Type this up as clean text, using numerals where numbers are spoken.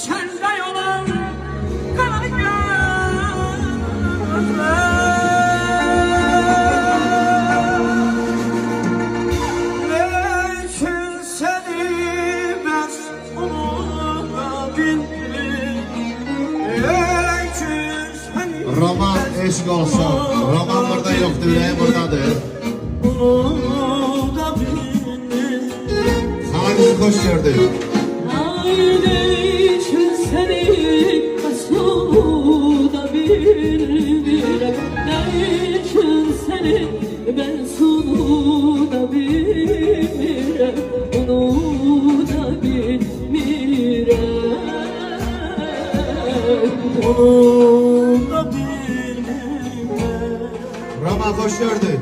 sende olan kara gözler. Lekin seni ben unutabildim. Lekin seni Roman eşk olsun. Roman burada yoktu, yüreği buradadır. Sana bizi hoş gördük. Lekin seni ben unutabildim. Lekin seni ben unutabildim. onu da bilmem. Roman hoş gördük.